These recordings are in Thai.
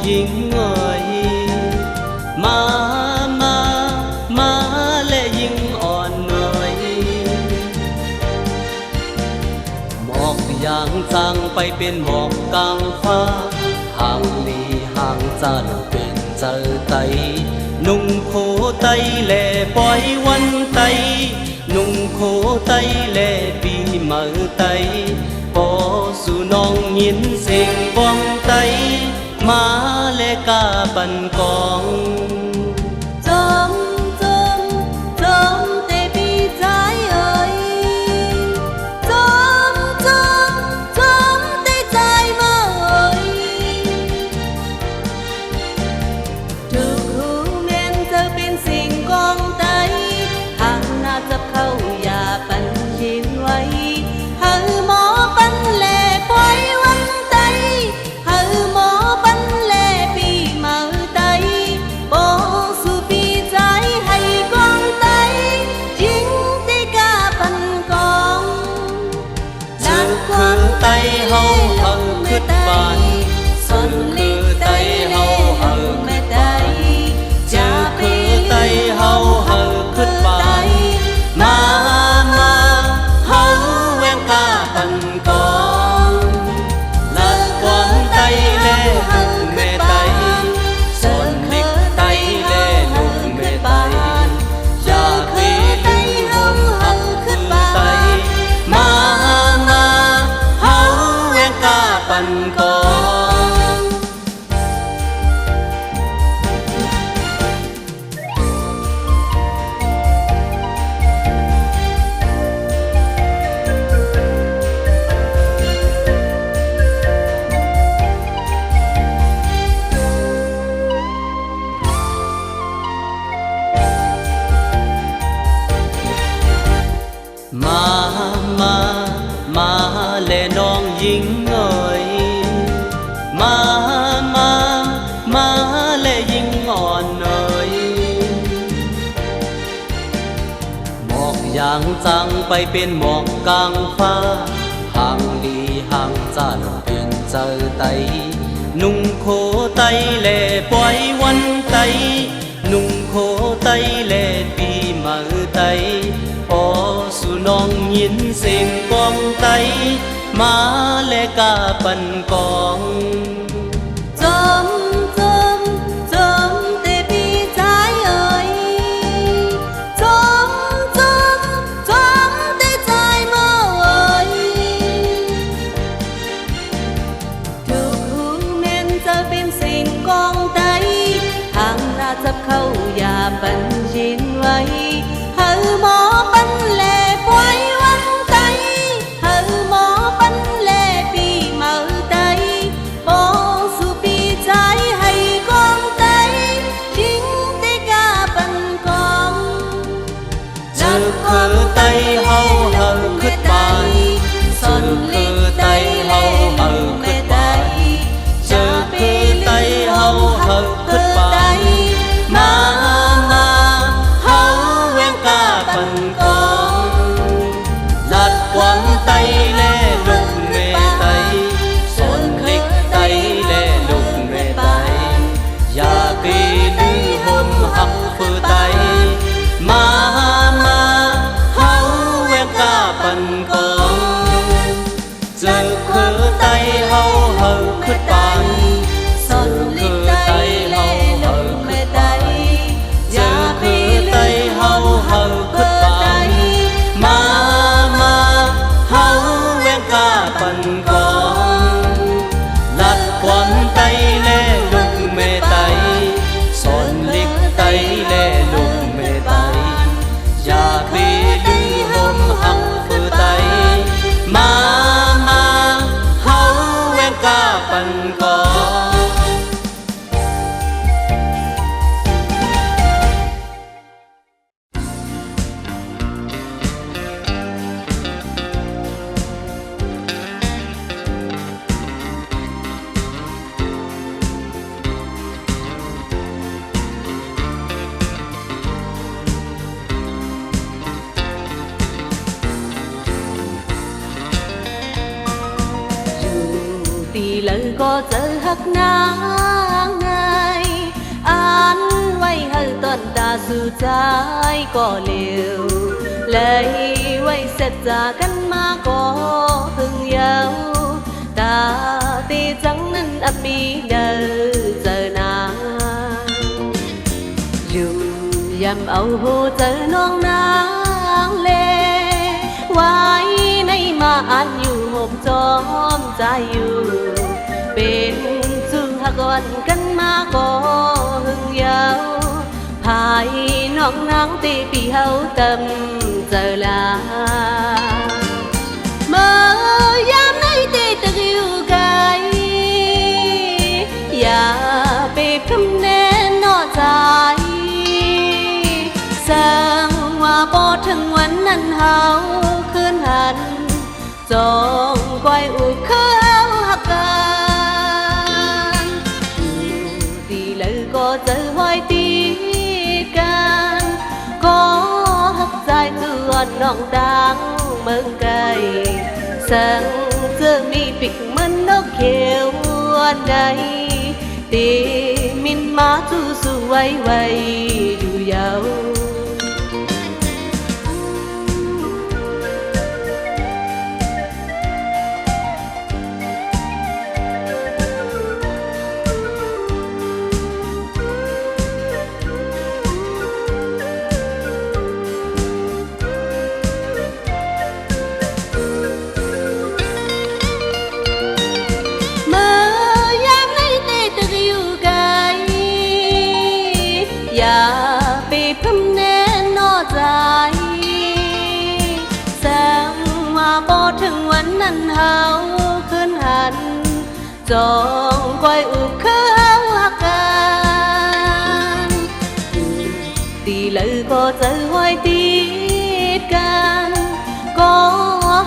หญิงเอ๋ยมาและยิ่งอ่อนหน่อยหมอกอย่างจางไปเป็นหมอกกลางฟ้าห่างลีห่างจานเป็นเจอไตนุ่งโคไตแลปล่อยวันไตนุ่งโคไตแลปีเมื่อไตพอสู่น้องยินเสียงบ้องไตมาและกาปันกองไตเฮาขึ้นบานสุดคือไตเฮาขึ้นบานจะคือไตเฮาขึ้นบานมาเฮาแวงกาปันกองลัดกวางไตแลลูกแม่ไตส่วนลิกไตแลลูกแม่ไตอยากมีลือหอมหักคือไตปันกองมาและน้องหญิงเอ๋ยมาและยิ่งอ่อนเอ๋ยหมอกอย่างจางไปเป็นหมอกกลางฟ้าห่างลีห่างจานเป็นเจอไตนุ่งโคไตแลปล่อยวันไตนุ่งโคไตแลปีเมื่อไตพอสู่น้องยินเสียงกองไตมาและกาปันกองแต่พี่ชายเอ๋ยแต่ใจมาเอ๋ยทุกหูแม่นจะเป็นสิ่งกองไตห่างหน้าจับเข้าอย่าปันชินไว้เฮาหมอปันแลปล่อยวันไตเฮาหมอปันแลปีเมื่อไตโอสุปีใจให้กองไตชิงได้กาปันกองจะคือไตเฮาขึ้นบานสุดคือไตเฮาขึ้นบานจะคือไตเฮาขึ้นบานมาเฮาแวงกาปันกองลัดกวางไตแลลูกแม่ไตส่วนลิกไตแลลูกแม่ไตอยากปีลือหอมหักฝือไตมาเฮาแวงกาปันกองจะคือไตเฮาขึ้นบานสุดคือไตเฮาขึ้นบานจะคือไตเฮาขึ้นบานมาเฮาแวงกาปันกองลัดกวางไตแลลูกแม่ไตส่วนลิกไตแลลูกแม่ไตอยากมีลือหอมหักฝือไตมาเฮาแวงกาปันกองตีเลยก็เจอหักนาง dù trái có liều lấy quay xét ra căn ma có hưng yêu ta ti trắng nên ấp mi đờ giờ nàng dù dầm âu hồ giờ non nắng lê quái nay mà ănอยู่หอมจอมใจอยู่เป็นซึ่งหากวันกันมาก็หึงยาวภายน้องนางตีปีเฮาตำเจอลาเมื่อยามในตีตะกิวไกอย่าไปพร่ำแน่นอใจสังว่าบ่ถึงวันนั้นเฮาคืนหันจองก้อยอุกเขาหักกันตีเลยก็เจอห้อยตีกันก็หักใจตัวน้องดังเมืองไกลสังเจอมีปิกมันนกเขียววันใดตีมินมาสู้ไว้อยู่ยาวอย่าไปพร่ำแน่นอใจแสงว่าบ่ถึงวันนั้นเฮาคืนหันจองก้อยอุกเขาหักกันตีเลยก็เจอห้อยติดกันก็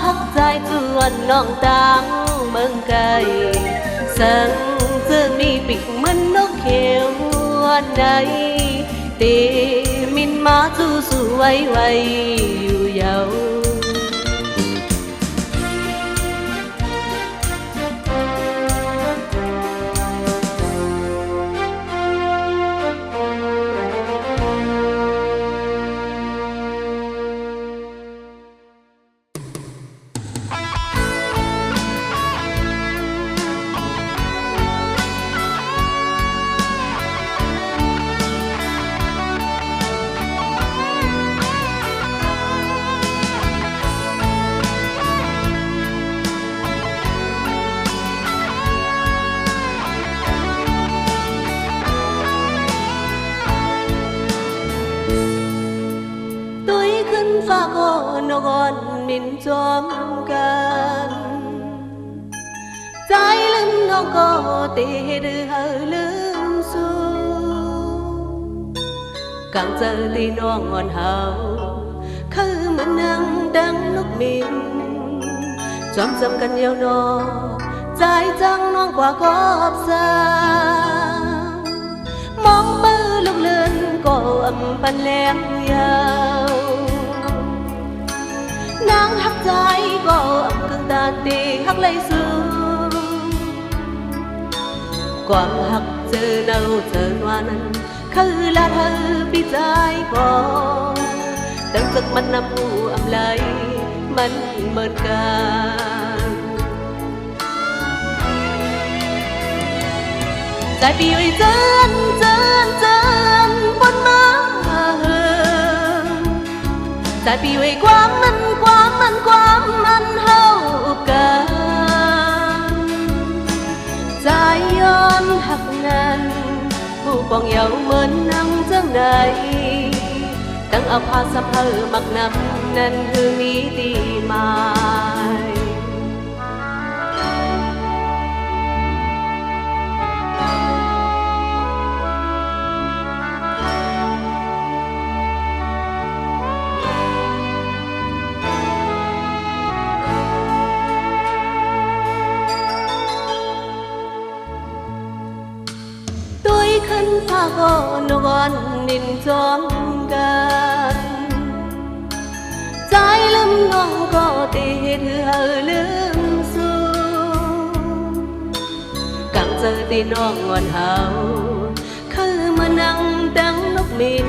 หักใจจวนน้องตังเมืองไกลสังเจอมีปิกมันนกเขียววันใดตีมินมาสู้ไว้อยู่ยาวฟ้าก็นกอ่อนมินจอมกันใจลืมน้องก็ตีดื้อลืมสู้กังเจอตีน้องอ่อนเฮาคือเหมือนนางดังนกมินจอมจำกันยาวนอใจจังน้องกว่ากอบสามองปื้อลูกเลือนก็อำปันแลงยาวนางหักใจก็อำกึ่งตาตีหักไหลสูงความหักเจอเนาเจอว่านั้นคือลาเธอปีใจก็ตั้งจากมันนำผู้อำไลมันเหมือนกันใจปีไว้เจินบนมาใจปีไว้ความมันเฮากันใจย้อนหักนั้นผู้ปองเยาเหมือนนั่งจังใดตั้งเอาพาสัมเพอมักนำนั้นคือมีดีหมายขึ้นฟ้าก็นกอ่อนมินจอมกันใจลืมน้องก็ตีเธอลืมสู้กังเจอตีน้องอ่อนเฮาคือมานั่งดังนกมิน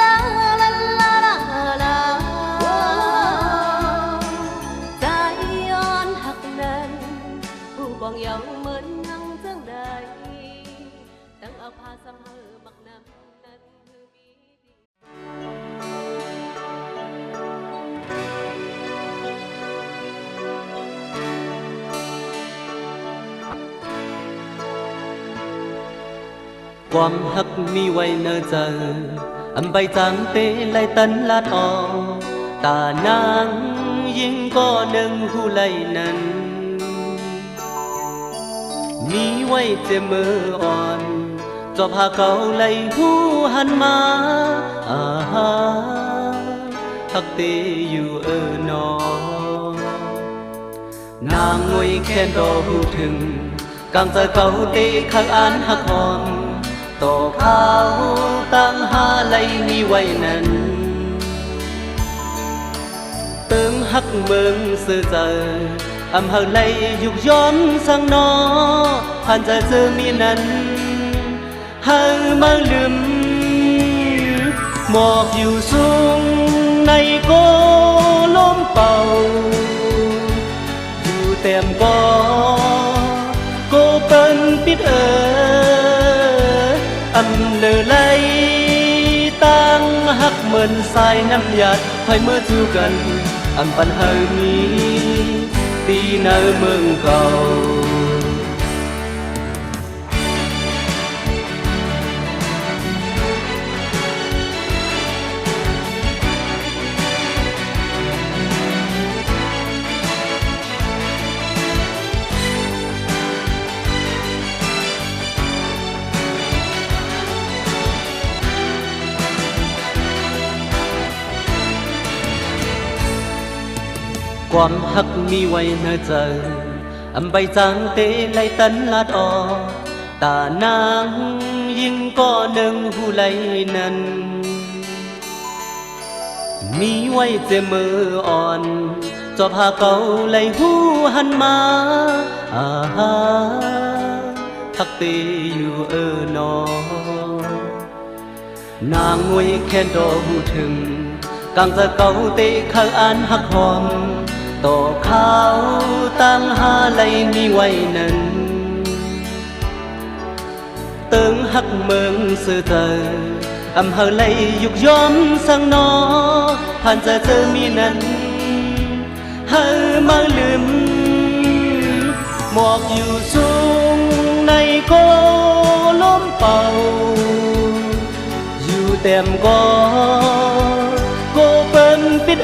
ลาลาลาลาลาใจย้อนหักนั้นผู้บองเยาเหมือนยังจังใดตั้งเอาพาสำเฮอมักนำนั้นคือมีดี ความหักมีไว้เนอเจออำใบจางเตไลตันลาดออตานางยิงก็หนึ่งหูไลนั้นมีไว้เจมืออ่อนจอบหาเก่าไลหูหันมาอาหาหักเตอยู่นอนางงวยแค่รอหูถึงกางจะเก่าเตข้างอ่านหักหอมต่อข้าวตั้งหาไลมีไว้นั้นเติงหักเมืองสื่อเจออำเภอไลยุกย้อมสังนอผ่านจะเจอมีนั้นหามาลืมหมอกอยู่สูงในโกลมเป่าอยู่เต็มกอโกเปิ้นปิดอำเลอไลตั้งหักเหมือนสายน้ำหยาดคอยเมื่อจูกันอำปันเฮามีตีเนอเมืองเก่าความหักมีไว้เนอเจออำใบจางเตไลตันลาดออตานางยิงก็หนึ่งหูไลนั้นมีไว้เจมืออ่อนจอบหาเก่าไลหูหันมาอาหาทักเตอยู่นอนางงวยแค่รอหูถึงกางจะเก่าเตข้างอ่านหักหอมต่อข้าวตั้งหาไลมีไว้นั้นเติงหักเมืองสื่อเจออำเภอไลยุกย้อมสังนอผ่านจะเจอมีนั้นหามาลืมหมอกอยู่สูงในโกลมเป่าอยู่เต็มกอโกเปิ้นปิด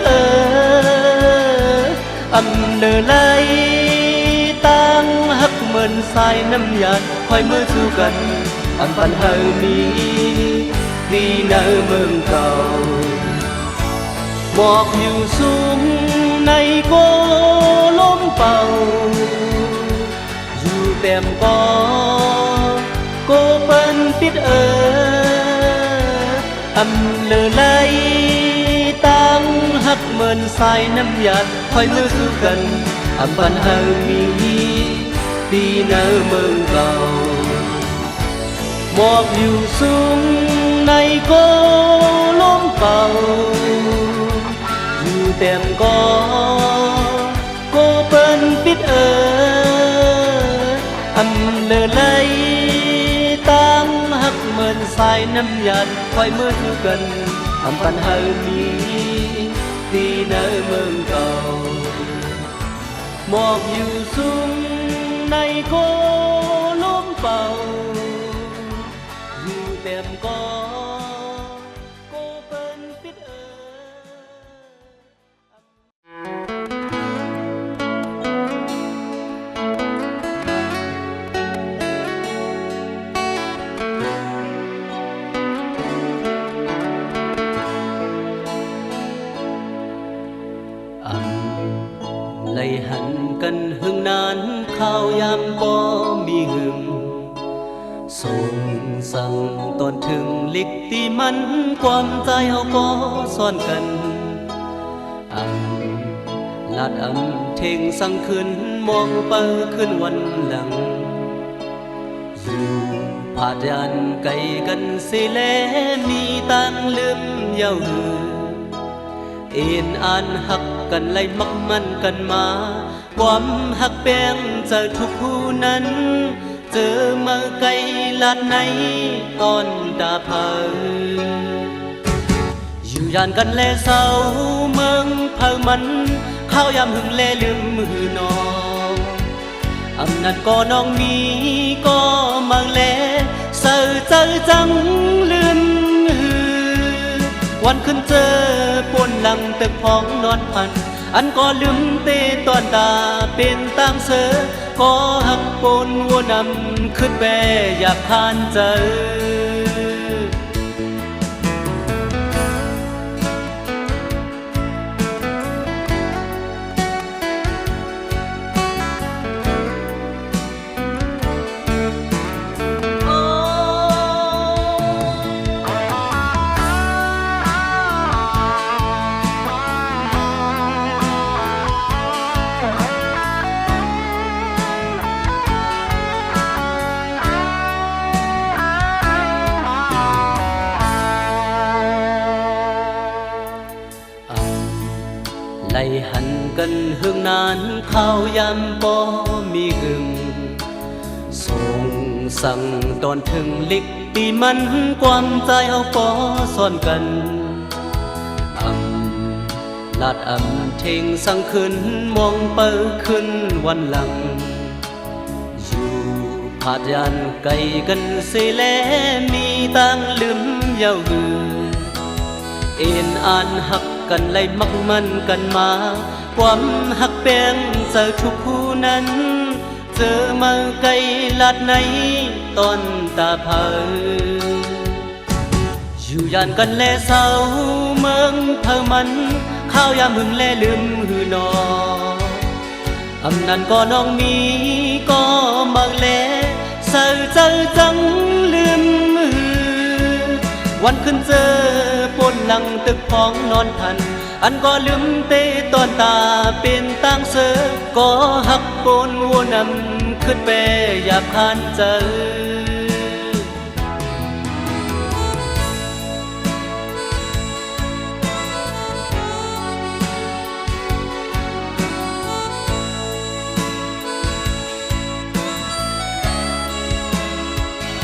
อำเนอไลตั้งหักเหมือนสายน้ำหยาดคอยเมื่อสู้กันอำปันเฮามีดีเนอเมืองเก่าหมอกอยู่สูง ในโกล้มเป่าอยู่เต็มกอโกเปิ้นปิดอำเลอไหลตั้งหักเหมือนสายน้ำหยาดคอยมือสู้กันอำปันเฮามีปีเนอเมืองเก่าหมอกอยู่สูงในโกล้มเป่าอยู่เต็มกอโกเปิ้นปิดอำเลอไหลตั้งหักเหมือนสายน้ำหยาดคอยมือสู้กันอำปันเฮามีปีเนอเมืองเก่าหมอกอยู่สูงในโกล้มเป่าอยู่เต็มกอโกเปิ้นปิดไหลหันกันหึงนานข้าวยามบ่มีหึงส่งสั่งตอนถึงลิกตีมันความใจเฮาก็ซ่อนกันลาดเทงสั่งขึ้นมองไปขึ้นวันหลังอยู่ผาดานไกลกันสิแลมีตังลืมเย้าหือเอ็นอ่านหักกันไล่มักมันกันมาความหักแป้งเจอทุกผู้นั้นเจอมาไกลลาดในตอนดาเผาอยู่ยานกันแลเศร้าเมืองเผามันข้าวยามหึงแลลืมมือนองอำนาจก็น้องมีก็มังแลเศร้าเจอจังลืมวันขึ้นเจอปนหลังตึกพ้องนอนพันอันก็ลืมเตตอนตาเป็นตามเสือก็หักปนวัวนำขึ้นแบอยากผ่านเจอไหลหันกันหึงนานข้าวยามบ่มีหึงส่งสั่งตอนถึงลิกตีมันความใจเอาก็ซ่อนกันลาดเทงสั่งขึ้นมองเปิขึ้นวันหลังอยู่ผาดยานไกลกันสิแลมีตังลืมเย้าหือเอ็นอ่านหักกันไล่มักมันกันมาความหักแป้งเจอทุกผู้นั้นเจอมาไกลลาดในตอนตาเผาอยู่ยานกันแลเศร้าเมืองเผามันข้าวยามหึงแลลืมหือนออำนั้นก็น้องมีก็มังแลเศร้าเจอจังลืมวันขึ้นเจอปนหลังตึกพ้องนอนพันอันก็ลืมเตตอนตาเป็นต่างเสือก็หักปนวัวนำขึ้นไปอยากผ่านเจอ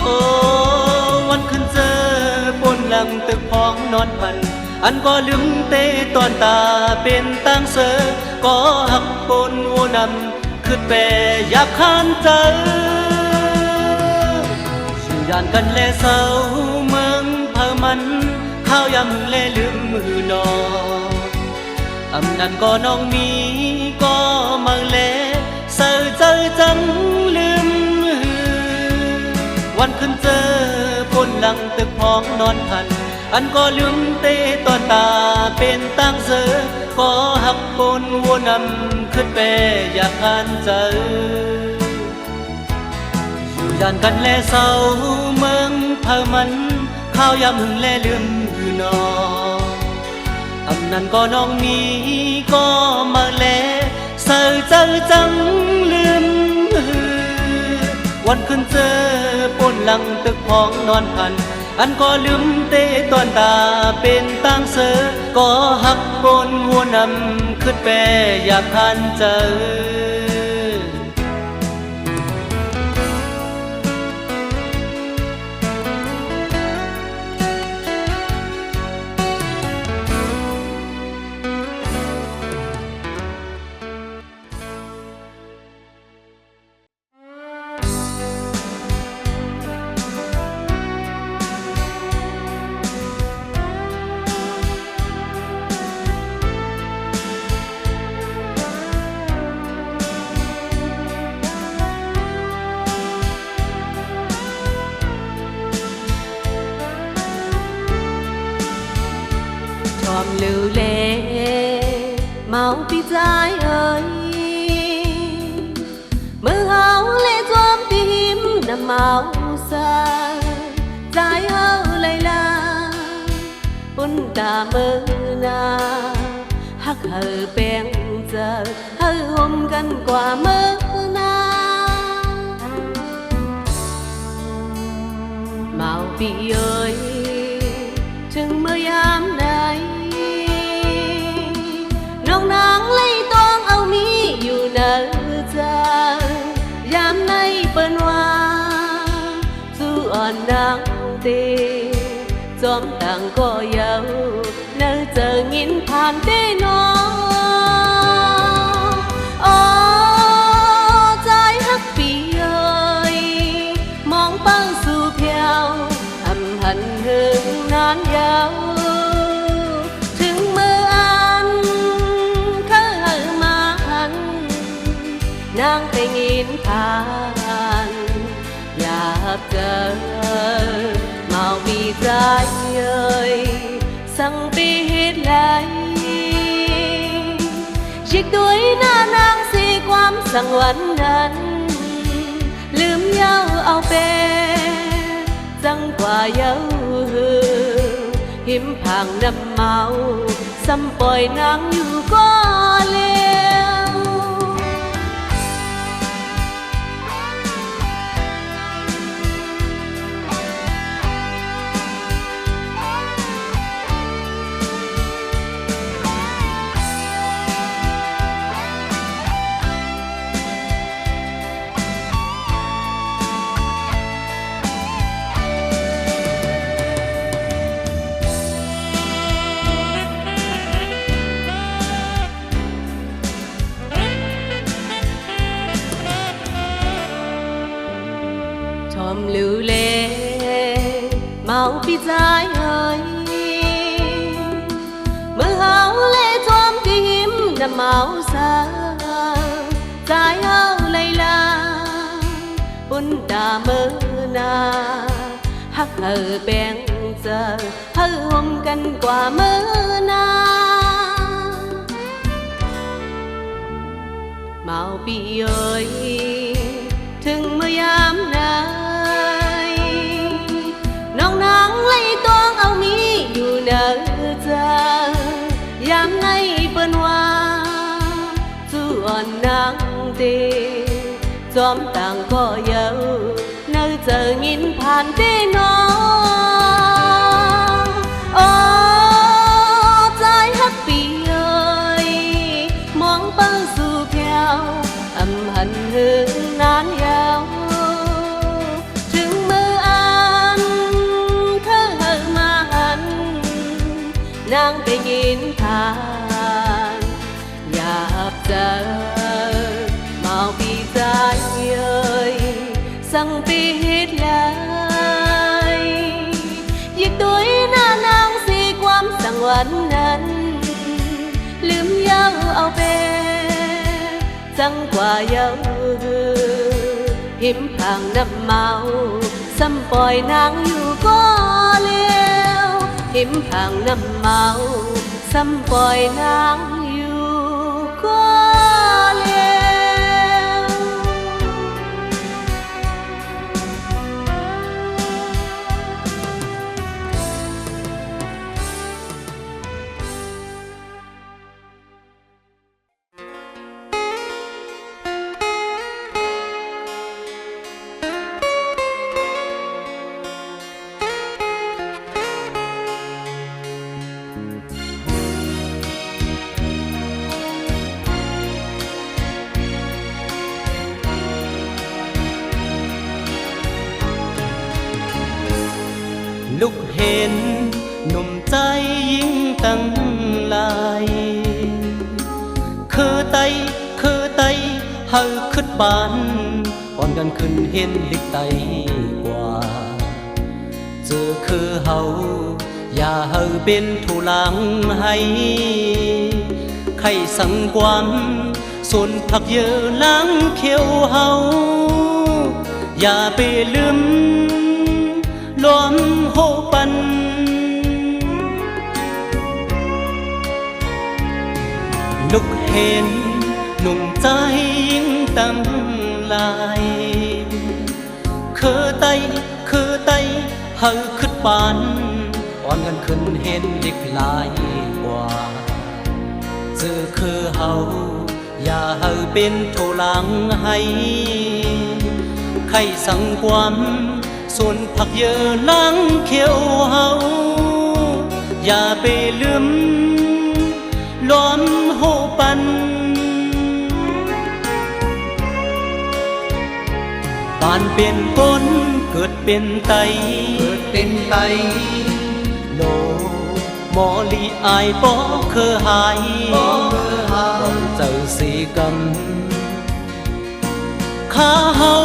โอ้วันขึ้นเจอปนหลังตึกพ้องนอนพันอันก็ลืมเตตอนตาเป็นต่างเสือก็หักปนวัวนำขึ้นไปอยากผ่านเจออยู่ยานกันแลเศร้าเมืองเผามันข้าวยามแลลืมมือนออำนั้นก็น้องมีก็มังแลเศร้าเจอจังลืมวันขึ้นเจอปนหลังตึกพ้องนอนพัน อันก็ลืมเตตอนตาเป็นตั้งเสือก็หักปนวัวนำขึ้นเปอยากหันเจออยู่ยานกันแลเศร้าเมืองเผามันข้าวยำหึงแลลืมอยู่นอตำนั้นก็น้องมีก็มาแลเศร้าเจอจังลืมวันขึ้นเจอปนหลังตึกพ้องนอนพันอันก็ลืมเตตอนตาเป็นตั้งเสือก็หักปนวัวนำขึ้นแปรอยากทันเจอlưu lệ máu bị trái ơi mơ áo lệ dòm tim nằm máu xa trái áo lầy la bún ta mơ na hắc hờ bèn giờ hơ hôm gần qua mơ na máu bị ơi chừng mơ yám đây nông nắng lấy toang ao miอยู่เนอจายามในเปิ้นว่าสู้อ่อนนางเตจอมต่างก็เยาเนอเจองินผ่านเตนออ๋อใจฮักปีเอ้ยมองเป้าสู่เพียวอำหันหึงนานยาวนางไปงินผ่านอยากเจอเมามีใจเอ่ยสั่งปีฮิตไหลชิกด้วยหน้านางสีความสั่งวันนั้นลืมเย้าเอาเปจังกว่าเย้าหิมพังน้ำเมาซ้ำปล่อยนางอยู่ก็เลวlưu lệ máu bị trái ơi mơ áo lệ toam kim nằm máu xa trái áo lầy la bún ta mơ na hắc hờ bèn giờ hơ hômกันกว่าเมื่อนาเมาปีเอ้ยถึงเมื่อยามนาน้องนางไล่ตัวเอามีอยู่เนอจายามในเปิ้นว่าสู้อ่อนนางเตจอมต่างก็เยาเนอเจองินผ่านเตนออ๋อใจฮักปีเอ้ยมองเปิ้งสู่แก้วอำหันหึงนานยาวนางได้ยินทานอยากเจอเมาปีใจเอ่ยสั่งปีฮิตเลยยิกด้วยหน้านางสีความสั่งวันนั้นลืมเย้าเอาเปจังกว่าเย้าหิมพางน้ำเมาซ้ำปล่อยนางอยู่ก็เลว ทิมทางน้ำเมาซ้ำปล่อยนางอยู่ก็แล้ว ลุกเห็นหนุ่มใจยิ่งตั้งหลายคือไตเฮาขึ้นบานก่อนกันขึ้นเห็นลิกไตกว่าเจอคือเฮาอย่าเฮาเป็นทุลังให้ใครสังความส่วนผักเยอะล้างเขียวเฮาอย่าไปลืมรวมโหปันลุกเห็นหนุ่มใจยิ่งตั้งหลายคือไตเฮาขึ้นปานอ่อนกันขึ้นเห็นเด็กหลายกว่าเจอคือเฮาอย่าเฮาเป็นโทลังให้ใครสังความส่วนผักเยอะล้างเขียวเฮาอย่าไปลืมล้อมโหปันปานเป็นคนเกิดเป็นไตโลหมอลีอายบ่เคยหายต้องเจอสีกรรมข้าเฮา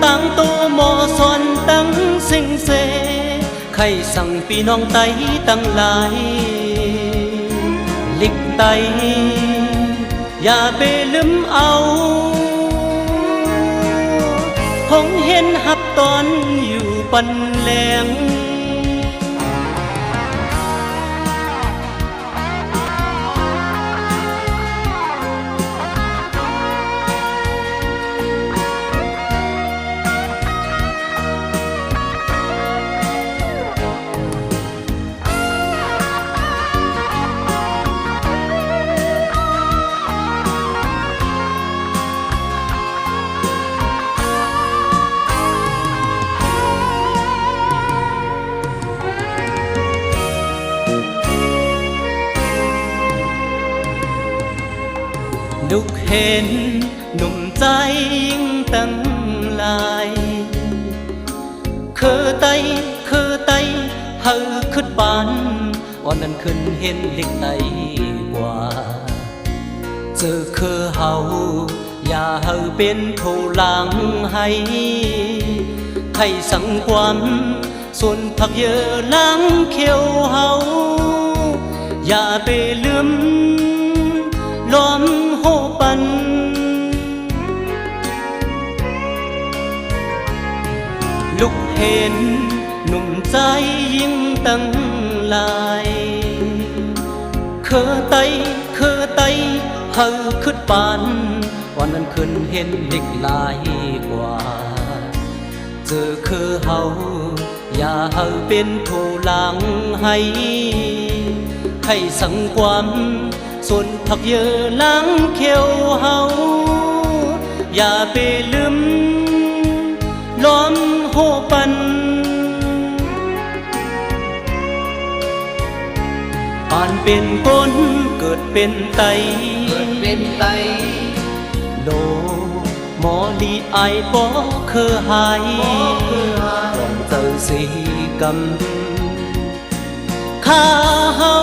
ตั้งตัวหมอสอนตั้งสิ่งเสใครสั่งพี่น้องไตตั้งหลายลิกไตอย่าไปลืมเอาคงเห็นหับตอนอยู่ปันแหลงลุกเห็นหนุ่มใจยิ่งตั้งหลายคือไตเฮาขึ้นบานอ่อนนั้นขึ้นเห็นเล็กไตกว่าเจอคือเฮาอย่าเฮาเป็นโทลังให้ใครสังความส่วนผักเยอะล้างเขียวเฮาอย่าไปลืมล้อมโหปันลุกเห็นหนุ่มใจยิ่งตั้งหลายคือไตเฮาขึ้นปานวันนั้นขึ้นเห็นเด็กหลายกว่าเจอคือเฮาอย่าเฮาเป็นโทลังให้สังความส่วนผักเยอะล้างเขียวเฮาอย่าไปลืมล้อมโหปันปานเป็นคนเกิดเป็นไตโลหมอลีอายบ่เคยหายต้องเจอสีกรรมข้าเฮา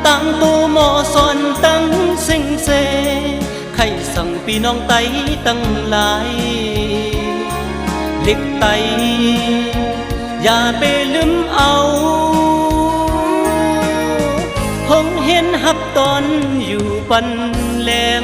ตั้งตัวหมอสอนตั้งสิ่งเสใครสั่งพี่น้องไตตั้งหลายเล็กไตอย่าไปลืมเอาคงเห็นหับตอนอยู่ปันแหลง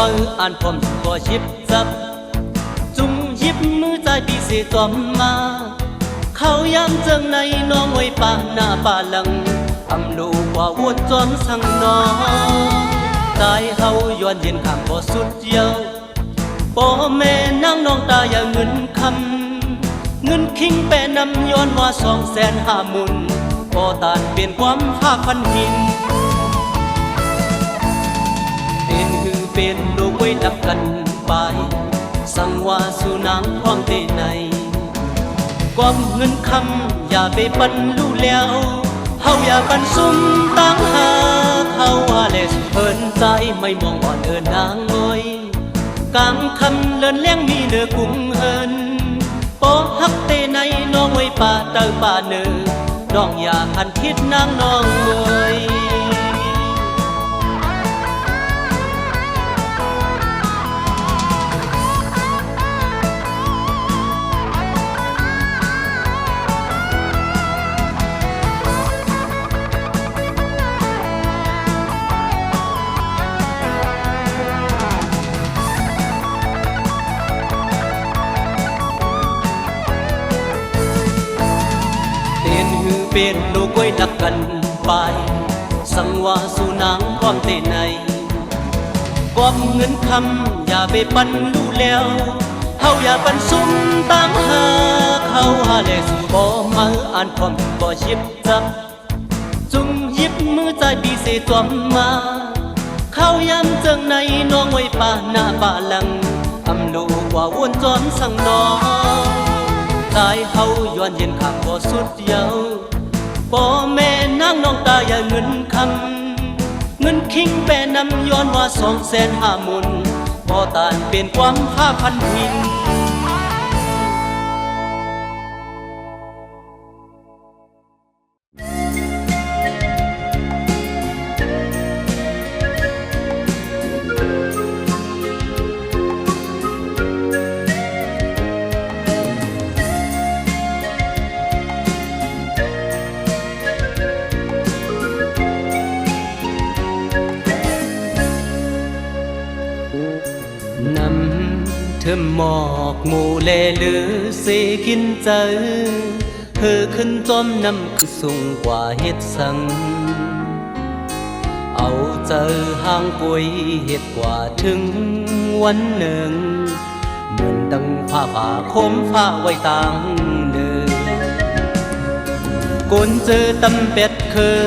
มืออ่านผมก็ชิบจับจุงยิบมือใจปีเสียจอมมาเขายามเจิงในน้องไว้ป่าหน้าป่าหลังอำลูกว่าวนจอมสั่งน้องตายเฮาย้อนเย็นข้างบ่สุดเยาพ่อแม่นางน้องตาอย่าเงินคำเงินคิงแปะนำย้อนว่า250,000บ่ตานเปลี่ยนความภาคพันหินเป็นคือเป็นลูกไว้ดับกันไปสั่งว่าสู่นางพร้อมเตในความเงินคำอย่าไปปันลู่แล้วเฮาอย่าปันซุ่มตั้งหาเขาว่าแลสุเพิ่นใจไม่มองอ่อนนางน้อยกลางคำเลินเลี้ยงมีเนื้อกุ้งเฮินปอฮักเตในน้องไว้ป่าเตอป่าเนื้อน้องอย่าหันทิศนางน้องเลยเป็นลูกไว้ดักกันไปสั่งว่าสู่นางความเตในความเงินคำอย่าไปปันลู่แล้วเฮาอย่าปันซุ่มตามหาเขาหาแลสู่บ่มาอ่านความบ่ชิบจับจุงยิบมือใจปีเสจอมมาเขายามเจิงในน้องไว้ป่าหน้าป่าหลังอำลูกว่าวนจอมสั่งน้องตายเฮาย้อนเย็นข้างบ่สุดเยาพ่อแม่นางน้องตาอย่าเงินคำเงินคิงแปะนำย้อนว่า250,000บ่ตานเป็นความภาคพันหินเธอหมอกหมู่เลลือสิกินเจอเธอขึ้นจอมน้ำคือสูงกว่าเฮ็ดสังเอาเจอห่างป่วยเฮ็ดกว่าถึงวันหนึ่งเหมือนดังผ้าป่าคมผ้าไว้ต่างเดินกนเจอตำเป็ดเคอ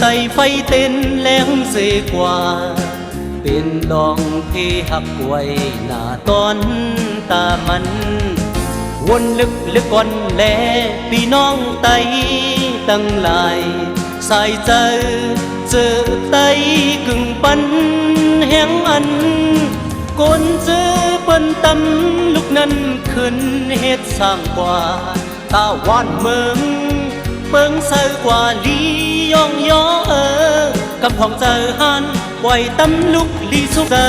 ไตไฟเต้นแรงเสกว่าเป็นดองที่หักไว้หน้าตอนตามันวนลึกก่อนแลพี่น้องไตตั้งหลายสายเจอไตกึ่งปันแหงอันกนเจอเปิ้นตำลูกนั้นขึ้นเฮ็ดสร้างกว่าตาหวานเมืองเปิงเซอกว่าลีย่องย่อกับของเจอหันไว้ตำลุกลีสุกเจอ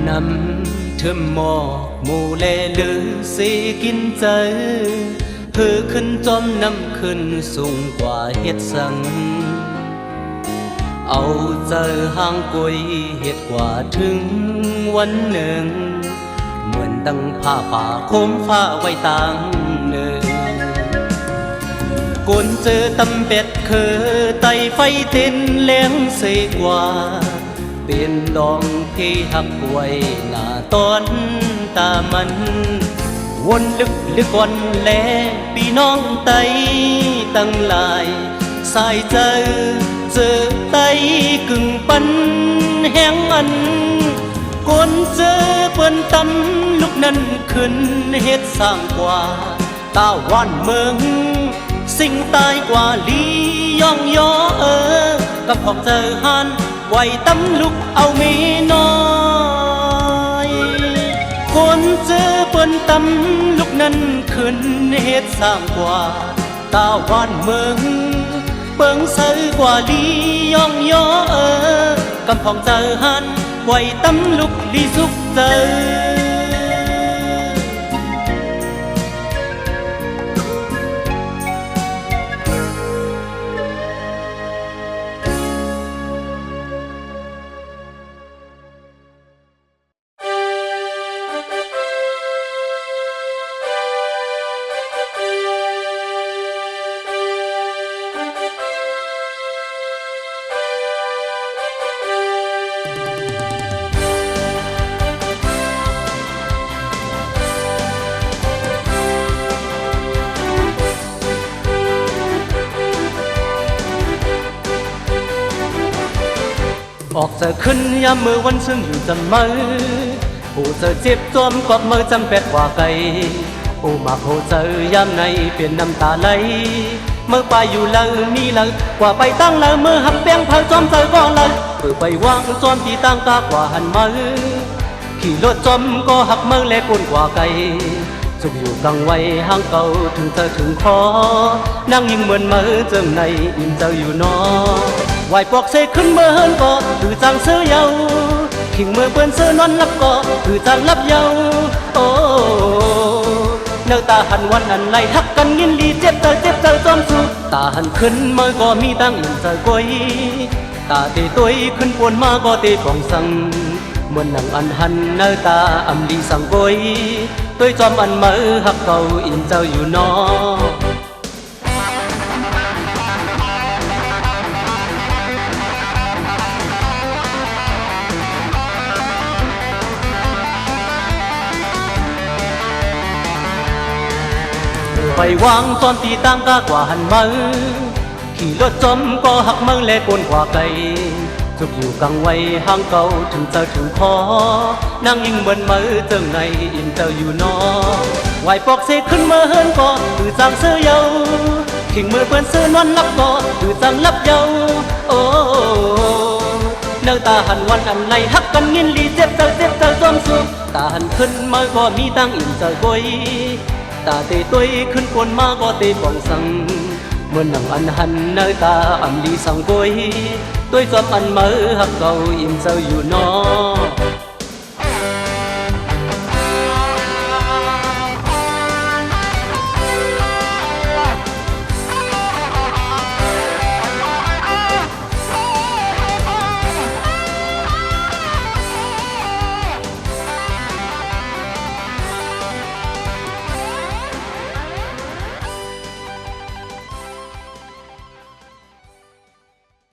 นำเธอหมอกหมู่เลลือสิกินเจอเธอขึ้นจอมน้ำขึ้นสูงกว่าเฮ็ดสังเอาเจอห่างกุยเฮ็ดกว่าถึงวันหนึ่งเหมือนดังผ้าป่าคมฟ้าไว้ต่างเนินกนเจอตำเป็ดเคอไตไฟเต้นแรงเสกว่าเป็นดองที่หักไว้หน้าตอนตามันวนลึกก่อนแลพี่น้องไตตั้งหลายสายเจอไตกึ่งปันแหงอันกนเจอเปิ้นตำลูกนั้นขึ้นเฮ็ดสร้างกว่าตาหวานเมืองสิ่งตายกว่าลีย่องย่อกับของเจอหันไว้ตำลุกเอามีน้อยคนเจอเปิ้นต ตำลูกนั้นขึ้นเฮ็ดสร้างกว่าตาหวานเมืองเปิงใสกว่าลีย่องย่อกำพองเจอหันไว้ตำลูกลีสุกเจอออกจะขึ้นยามมือวันซึ่งอยู่จำมือผู้เจอเจ็บจวมกอบมือจำเป็ดกว่าไกลผู้มาโผเจอยามในเปลี่ยนน้ำตาไหลเมื่อไปอยู่เลยมีเลยกว่าไปตั้งเลยมือหับแป้งเผาจอมเจอก็เลยเพื่อไปวางจอมที่ตั้งกากว่าหันมือขี่รถจอมก็หักมือและกุนกว่าไกลสุขอยู่กลางไว้ห้างเก่าถึงเธอถึงคอนั่งยิ่งเหมือนมือเจิมในอิ่มเจ้าอยู่นอไหวปอกเสกขึ้นเมื่อเฮินก็คือจังเสือเยาขิงเมื่อเปื้อนเสือนอนลับก็คือจังลับเยาโอ้เนื้อตาหันวันอันไรหักกันยินดีเจ็บเจอจอมสู้ตาหันขึ้นเมื่อก็มีตั้งอินเจอกวยตาเตตุยขึ้นปวนมาก็เตปองสังเหมือนหนังอันหันเนื้อตาอำลีสังกวยตัวจอมอันเมื่อหักเก่าอินเจ้าอยู่นอไปวางตอนตีตั้งกากว่าหันมือขี่รถจมก็หักมือและกวนกว่าไกลจุกอยู่กลางไว้ห้างเก่าถึงเจอถึงคอนั่งยิ่งเหมือนมือเจิงในอินเตอร์อยู่นอไหวปอกเสกขึ้นมือเฮินก็คือจังเสือเยาขิงมือเปื้อนเสือนอนลับก็คือจังลับเยาโอ้เนื้อตาหันวันอันไรหักกันยินลีเจ็บเจอจอมสุขตาหันขึ้นมือก็มีตั้งอินเตอร์กวยตาเตตุยขึ้นปวนมาก็เตปองสังเมื่อนังอันหันเนื้อตาอำลีสังกวยตัวจอมอันมือหักเก่าอิ่มเจ้าอยู่นอ